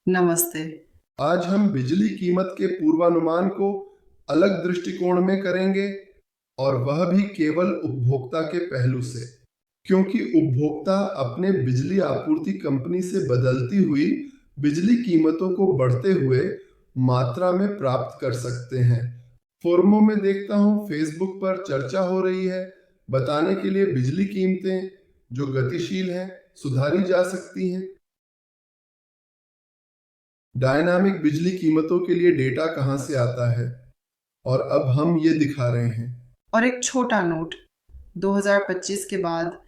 नमस्ते। आज हम बिजली कीमत के पूर्वानुमान को अलग दृष्टिकोण में करेंगे और वह भी केवल उपभोक्ता के पहलू से, क्योंकि उपभोक्ता अपने बिजली आपूर्ति कंपनी से बदलती हुई बिजली कीमतों को बढ़ते हुए मात्रा में प्राप्त कर सकते हैं। फोरमों में देखता हूँ, फेसबुक पर चर्चा हो रही है, बताने के लिए बिजली कीमतें जो गतिशील हैं सुधारी जा सकती हैं। डायनामिक बिजली कीमतों के लिए डेटा कहाँ से आता है, और अब हम ये दिखा रहे हैं। और एक छोटा नोट, 2025 के बाद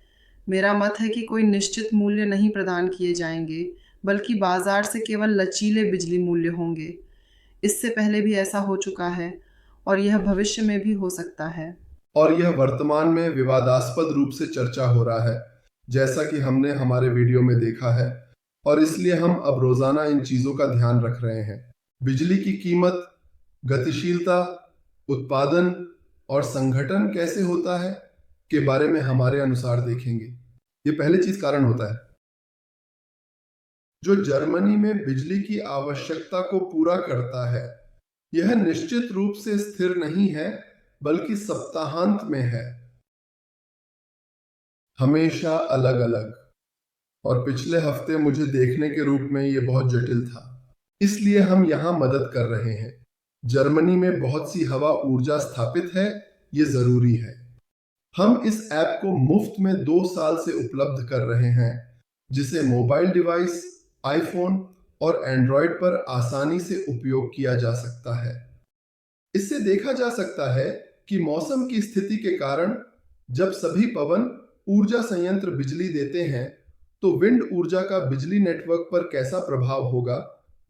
मेरा मत है कि कोई निश्चित मूल्य नहीं प्रदान किए जाएंगे, बल्कि बाजार से केवल लचीले बिजली मूल्य होंगे। इससे पहले भी ऐसा हो चुका है और यह भविष्य में भी हो सकता है। और यह वर्तमान में विवादास्पद रूप से चर्चा हो रहा है, जैसा कि हमने हमारे वीडियो में देखा है, और इसलिए हम अब रोजाना इन चीजों का ध्यान रख रहे हैं। बिजली की कीमत, गतिशीलता, उत्पादन और संगठन कैसे होता है के बारे में हमारे अनुसार देखेंगे। ये पहली चीज कारण होता है। जो जर्मनी में बिजली की आवश्यकता को पूरा करता है, यह निश्चित रूप से स्थिर नहीं है, बल्कि सप्ताहांत में है, हमेशा अलग अलग। और पिछले हफ्ते मुझे देखने के रूप में ये बहुत जटिल था, इसलिए हम यहाँ मदद कर रहे हैं। जर्मनी में बहुत सी हवा ऊर्जा स्थापित है, ये जरूरी है। हम इस ऐप को मुफ्त में 2 साल से उपलब्ध कर रहे हैं, जिसे मोबाइल डिवाइस, आईफोन और एंड्रॉयड पर आसानी से उपयोग किया जा सकता है। इससे देखा जा सकता है कि मौसम की स्थिति के कारण जब सभी पवन ऊर्जा संयंत्र बिजली देते हैं, तो विंड ऊर्जा का बिजली नेटवर्क पर कैसा प्रभाव होगा,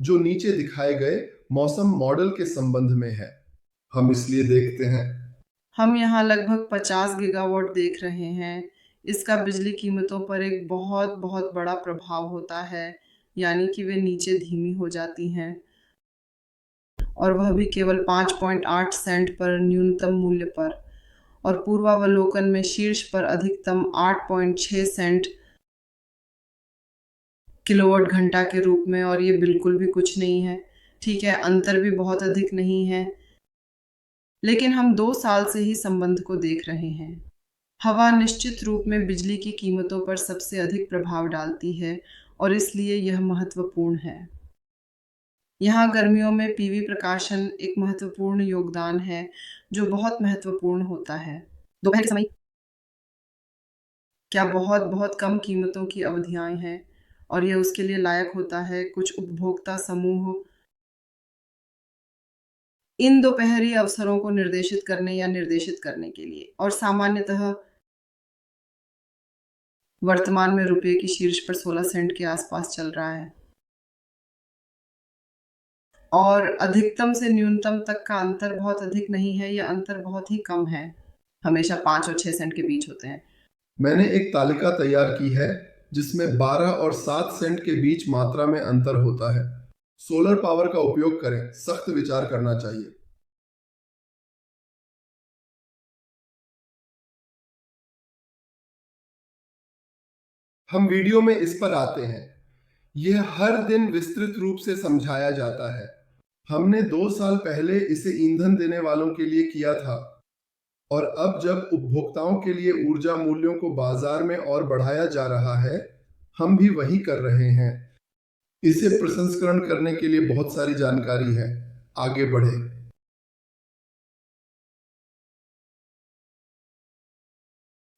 जो नीचे दिखाए गए मौसम मॉडल के संबंध में है। हम इसलिए देखते हैं। हम यहाँ लगभग 50 गीगावाट देख रहे हैं। इसका बिजली कीमतों पर एक बहुत बहुत बड़ा प्रभाव होता है, यानी कि वे नीचे धीमी हो जाती हैं, और वह भी केवल 5.8 सेंट पर न्यूनतम मूल्य पर, और पूर्वावलोकन में शीर्ष पर अधिकतम 8.6 सेंट किलोवाट घंटा के रूप में। और ये बिल्कुल भी कुछ नहीं है। ठीक है, अंतर भी बहुत अधिक नहीं है, लेकिन हम 2 साल से ही संबंध को देख रहे हैं। हवा निश्चित रूप में बिजली की कीमतों पर सबसे अधिक प्रभाव डालती है, और इसलिए यह महत्वपूर्ण है। यहाँ गर्मियों में पीवी प्रकाशन एक महत्वपूर्ण योगदान है, जो बहुत महत्वपूर्ण होता है। दोपहर के समय क्या बहुत बहुत कम कीमतों की अवधियाँ हैं, और यह उसके लिए लायक होता है। कुछ उपभोक्ता समूह इन दोपहरी अवसरों को निर्देशित करने या निर्देशित करने के लिए, और सामान्यतः वर्तमान में रुपये की शीर्ष पर 16 सेंट के आसपास चल रहा है, और अधिकतम से न्यूनतम तक का अंतर बहुत अधिक नहीं है। यह अंतर बहुत ही कम है, हमेशा 5 और 6 सेंट के बीच होते हैं। मैंने एक तालिका तैयार की है, जिसमें 12 और 7 सेंट के बीच मात्रा में अंतर होता है। सोलर पावर का उपयोग करें, सख्त विचार करना चाहिए। हम वीडियो में इस पर आते हैं। यह हर दिन विस्तृत रूप से समझाया जाता है। हमने 2 साल पहले इसे ईंधन देने वालों के लिए किया था, और अब जब उपभोक्ताओं के लिए ऊर्जा मूल्यों को बाजार में और बढ़ाया जा रहा है, हम भी वही कर रहे हैं। इसे प्रसंस्करण करने के लिए बहुत सारी जानकारी है। आगे बढ़े।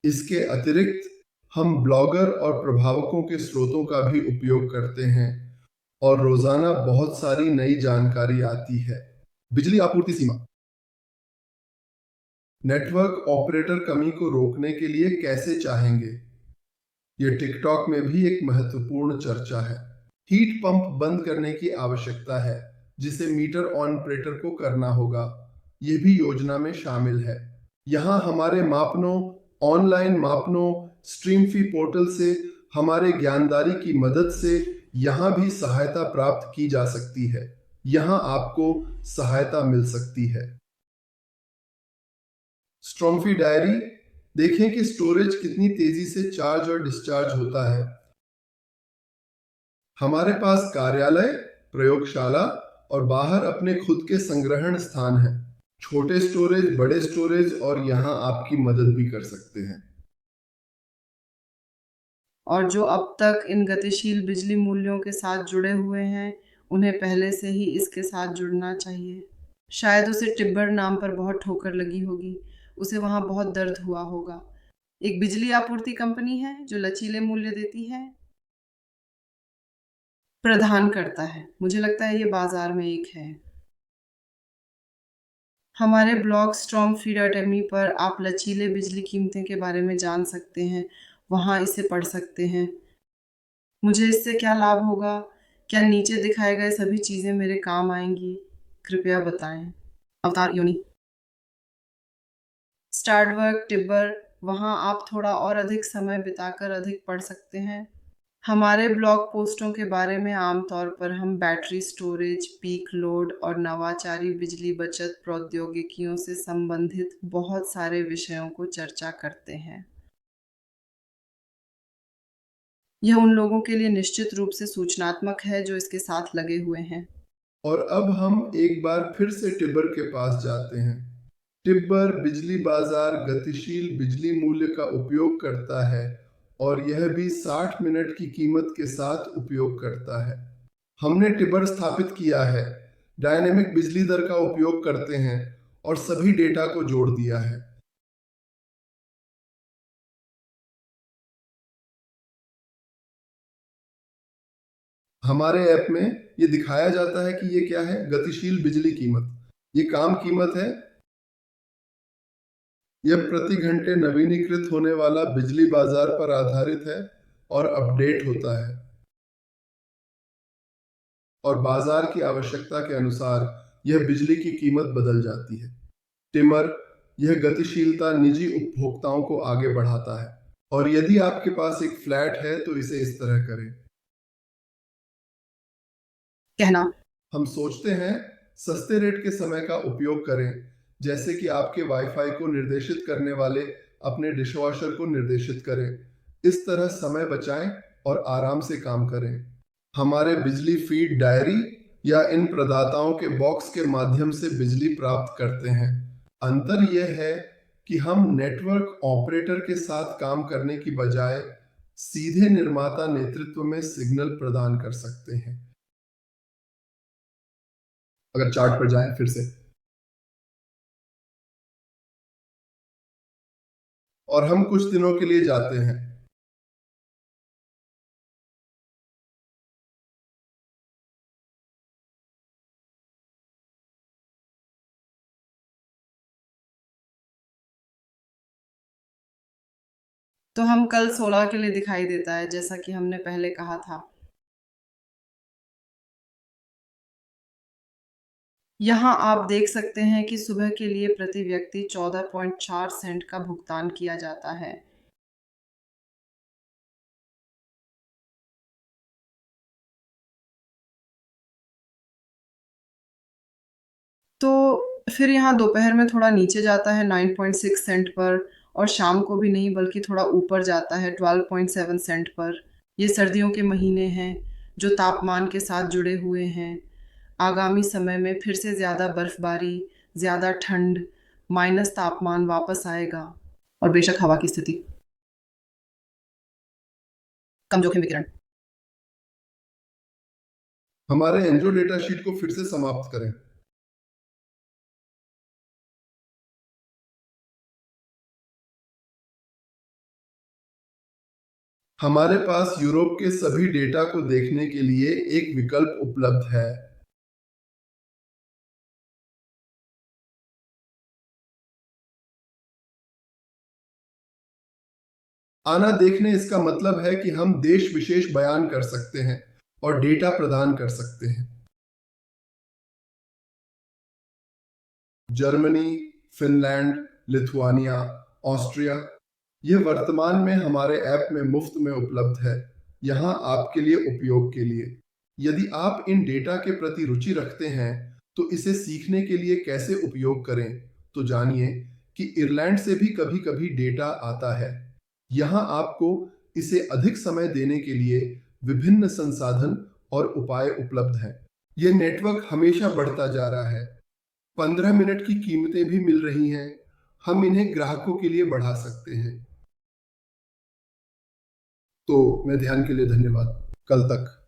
इसके अतिरिक्त हम ब्लॉगर और प्रभावकों के स्रोतों का भी उपयोग करते हैं, और रोजाना बहुत सारी नई जानकारी आती है। बिजली आपूर्ति सीमा, नेटवर्क ऑपरेटर कमी को रोकने के लिए कैसे चाहेंगे। ये टिकटॉक में भी एक महत्वपूर्ण चर्चा है। हीट पंप बंद करने की आवश्यकता है, जिसे मीटर ऑपरेटर को करना होगा। ये भी योजना में शामिल है। यहाँ हमारे मापनों, ऑनलाइन मापनों, स्ट्रीमफी पोर्टल से हमारे ज्ञानदारी की मदद से यहाँ भी सहायता प्राप्त की जा सकती है। यहाँ आपको सहायता मिल सकती है। स्ट्रॉन्गफी डायरी देखें कि स्टोरेज कितनी तेजी से चार्ज और डिस्चार्ज होता है। हमारे पास कार्यालय प्रयोगशाला और बाहर अपने खुद के संग्रहण स्थान हैं। छोटे स्टोरेज, बड़े स्टोरेज और यहाँ आपकी मदद भी कर सकते हैं। और जो अब तक इन गतिशील बिजली मूल्यों के साथ जुड़े हुए हैं, उन्हें पहले से ही इसके साथ जुड़ना चाहिए। शायद उसे टिब्बर नाम पर बहुत ठोकर लगी होगी, उसे वहाँ बहुत दर्द हुआ होगा। एक बिजली आपूर्ति कंपनी है जो लचीले मूल्य देती है, प्रदान करता है। मुझे लगता है ये बाजार में एक है। हमारे ब्लॉग स्टॉर्म फीडाटेमी पर आप लचीले बिजली कीमतें के बारे में जान सकते हैं, वहाँ इसे पढ़ सकते हैं। मुझे इससे क्या लाभ होगा? क्या नीचे दिखाए गए सभी चीज़ें मेरे काम आएंगी? कृपया बताएं। अवतार योनि। स्टार्डवर्क, टिब्बर, वहाँ आप थोड़ा और अधिक समय बिताकर अधिक पढ़ सकते हैं। हमारे ब्लॉग पोस्टों के बारे में आमतौर पर हम बैटरी स्टोरेज, पीक लोड और नवाचारी बिजली बचत प्रौद्योगिकियों से संबंधित बहुत सारे विषयों को चर्चा करते हैं। यह उन लोगों के लिए निश्चित रूप से सूचनात्मक है जो इसके साथ लगे हुए हैं। और अब हम एक बार फिर से टिब्बर के पास जाते हैं। टिब्बर बिजली बाजार गतिशील बिजली मूल्य का उपयोग करता है और यह भी 60 मिनट की कीमत के साथ उपयोग करता है। हमने टिब्बर स्थापित किया है, डायनेमिक बिजली दर का उपयोग करते हैं और सभी डेटा को जोड़ दिया है। हमारे ऐप में ये दिखाया जाता है कि ये क्या है, गतिशील बिजली कीमत। ये काम कीमत है। यह प्रति घंटे नवीनीकृत होने वाला बिजली बाजार पर आधारित है और अपडेट होता है और बाजार की आवश्यकता के अनुसार यह बिजली की कीमत बदल जाती है। टिमर, यह गतिशीलता निजी उपभोक्ताओं को आगे बढ़ाता है और यदि आपके पास एक फ्लैट है तो इसे इस तरह करें। कहना, हम सोचते हैं सस्ते रेट के समय का उपयोग करें, जैसे कि आपके वाईफाई को निर्देशित करने वाले अपने डिशवॉशर को निर्देशित करें। इस तरह समय बचाएं और आराम से काम करें। हमारे बिजली फीड डायरी या इन प्रदाताओं के बॉक्स के माध्यम से बिजली प्राप्त करते हैं। अंतर यह है कि हम नेटवर्क ऑपरेटर के साथ काम करने की बजाय सीधे निर्माता नेतृत्व में सिग्नल प्रदान कर सकते हैं। अगर चार्ट पर जाएं फिर से, और हम कुछ दिनों के लिए जाते हैं। तो हम कल 16 के लिए दिखाई देता है, जैसा कि हमने पहले कहा था। यहाँ आप देख सकते हैं कि सुबह के लिए प्रति व्यक्ति 14.4 सेंट का भुगतान किया जाता है। तो फिर यहाँ दोपहर में थोड़ा नीचे जाता है 9.6 सेंट पर, और शाम को भी नहीं बल्कि थोड़ा ऊपर जाता है 12.7 सेंट पर। ये सर्दियों के महीने हैं जो तापमान के साथ जुड़े हुए हैं। आगामी समय में फिर से ज़्यादा बर्फबारी, ज़्यादा ठंड, माइनस तापमान वापस आएगा, और बेशक हवा की स्थिति। कम जोखिम विकिरण। हमारे एनजीओ डेटा शीट को फिर से समाप्त करें। हमारे पास यूरोप के सभी डेटा को देखने के लिए एक विकल्प उपलब्ध है। आना देखने इसका मतलब है कि हम देश विशेष बयान कर सकते हैं और डेटा प्रदान कर सकते हैं। जर्मनी, फिनलैंड, लिथुआनिया, ऑस्ट्रिया, यह वर्तमान में हमारे ऐप में मुफ्त में उपलब्ध है, यहाँ आपके लिए उपयोग के लिए। यदि आप इन डेटा के प्रति रुचि रखते हैं तो इसे सीखने के लिए कैसे उपयोग करें, तो जानिए कि इरलैंड से भी कभी कभी डेटा आता है। यहाँ आपको इसे अधिक समय देने के लिए विभिन्न संसाधन और उपाय उपलब्ध हैं। ये नेटवर्क हमेशा बढ़ता जा रहा है। 15 मिनट की कीमतें भी मिल रही हैं। हम इन्हें ग्राहकों के लिए बढ़ा सकते हैं। तो मैं ध्यान के लिए धन्यवाद। कल तक।